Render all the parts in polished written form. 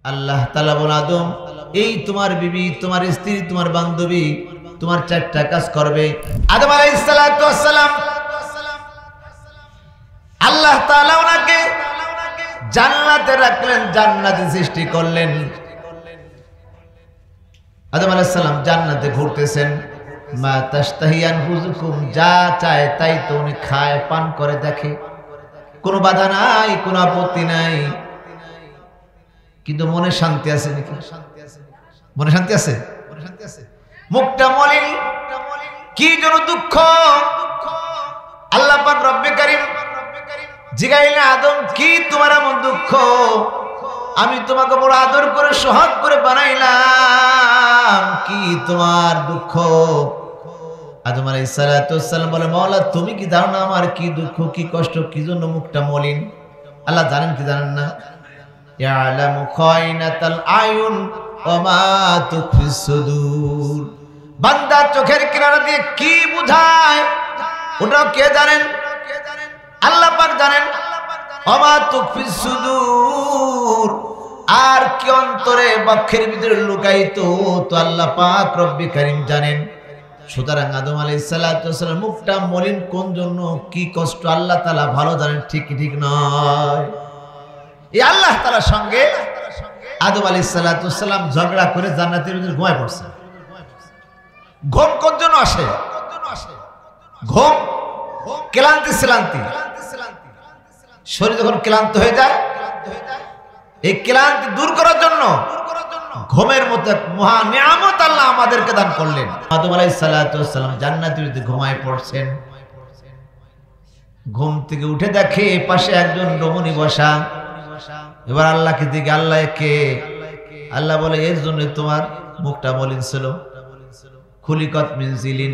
আল্লাহ তাআলা বলেন আদম এই তোমার বিবি তোমার স্ত্রী তোমার বান্ধবী তোমার চারটা কাজ করবে। আদম আলাইহিস সালাতু ওয়াস সালাম আল্লাহ তাআলা ওনাকে জান্নাতে রাখলেন, জান্নাতে সৃষ্টি করলেন। আদম আলাইহিস সালাম জান্নাতে ঘুরতেছেন, মা তাশতাহি আনফুসুকুম, যা চায় তাই তো উনি খায় পান করে দেখে, কোনো বাধা নাই, কোনো আপত্তি নাই। কিন্তু মনে শান্তি আছে নাকি? মনে শান্তি আছে? মুখটা মলিন, কি যেন দুঃখ। আল্লাহ পাক রব্বে কারীম জিগাইলেন আদম কি তোমার এমন দুঃখ? আমি তোমাকে বড় আদর করে সোহাগ করে বানাইলাম, কি তোমার দুঃখ? আদম আলাইহিস সালাতু ওয়াস সালাম বলে মাওলা তুমি কি জানো না আমার কি দুঃখ কি কষ্ট, কি জন্য মুখটা মলিন? আল্লাহ জানেন কি জানেন না? ইয়ালামু খায়নাতাল আয়ুন ওয়া মা তুখফিস সুদূর। বান্দা চোখের কিনারা দিয়ে কি বুঝায় ওটাও কে জানেন? আল্লাহ পাক জানেন। ওয়া মা তুখফিস সুদূর, আর কি অন্তরে বক্ষের ভিতরে লুকায়িত তো আল্লাহ পাক রব্বে কারীম জানেন। সুতরাং আদম আলাইহিস সালাতু ওয়াস সালাম মুখটা মলিন কোন জন্য, কি কষ্ট আল্লাহ তাআলা ভালো জানেন, ঠিক ঠিক নয়। এই আল্লাহ তাআলার সঙ্গে আদম আলাইহিস সালাতু ওয়াস সালাম ঝগড়া করে জান্নাতের ভিতরে ঘুমায় পড়ছে। ঘুম কোন জন্য আসে? ঘুম ক্লান্তি শ্রান্তি, শরীর যখন ক্লান্ত হয়ে যায় এই ক্লান্তি দূর করার জন্য ঘুমের মতো এক মহা নিয়ামত আল্লাহ আমাদেরকে দান করলেন। আদম আলাইহিস সালাতু ওয়াস সালাম জান্নাতের ভিতরে ঘুমায় পড়ছেন। ঘুম থেকে উঠে দেখে পাশে একজন রমণী বসা। এবার আল্লাহকে দিকে আল্লাহ কে? আল্লাহ বলে এর জন্য তোমার মুখটা মলিন ছিল। খুলিকত মিন জিলিন,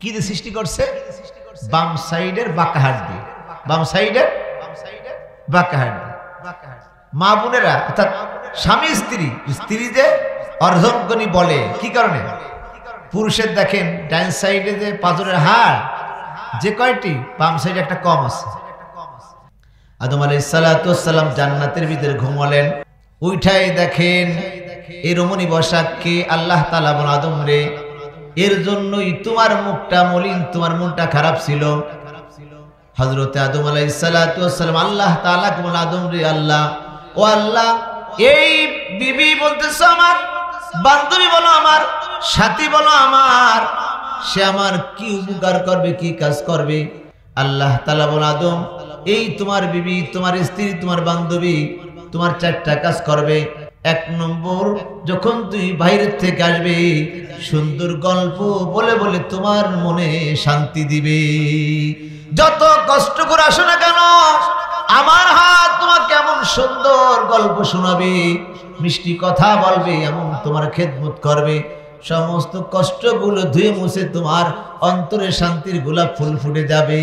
কি দিয়ে সৃষ্টি করছে? বাম সাইডের বাঁকা হাড় দিয়ে, বাম সাইডের বাঁকা হাড় দিয়ে। মা বোনেরা অর্থাৎ স্বামী স্ত্রী, স্ত্রী যে অর্ধঙ্গনী বলে কি কারণে? পুরুষের দেখেন ডান সাইডে যে পাঁজরের হাড় যে কয়টি, বাম সাইডে একটা কম আছে। আদম আলাইহিস সালাতু ওয়াস সালাম জান্নাতের ভিতরে ঘুমালেন। উঠাই দেখেন এই রমণী বসাককে। আল্লাহ তাআলা বলেন আদম রে এর জন্যই তোমার মুখটা মলিন, তোমার মনটা খারাপ ছিল। হযরতে আদম আলাইহিস সালাতু ওয়াস সালাম আল্লাহ তাআলা বলেন আদম রে আল্লাহ, ও আল্লাহ এই বিবি বলতেছে আমার, বান্ধবী বলো আমার, সাথী বলো আমার, সে আমার কি উপকার করবে, কি কাজ করবে? আল্লাহ তাআলা বলেন আদম এই তোমার বিবি তোমার স্ত্রী তোমার বান্ধবী তোমার চারটা কাজ করবে। এক নম্বর, যখন তুই বাইরের থেকে আসবে সুন্দর গল্প বলে বলে তোমার মনে শান্তি দিবে। যত কষ্ট করে আসো না কেন আমার হাত তোমাকে এমন সুন্দর গল্প শোনাবে, মিষ্টি কথা বলবে, এমন তোমার খেদমত করবে, সমস্ত কষ্টগুলো ধুয়ে মুছে তোমার অন্তরে শান্তির গোলাপ ফুল ফুটে যাবে।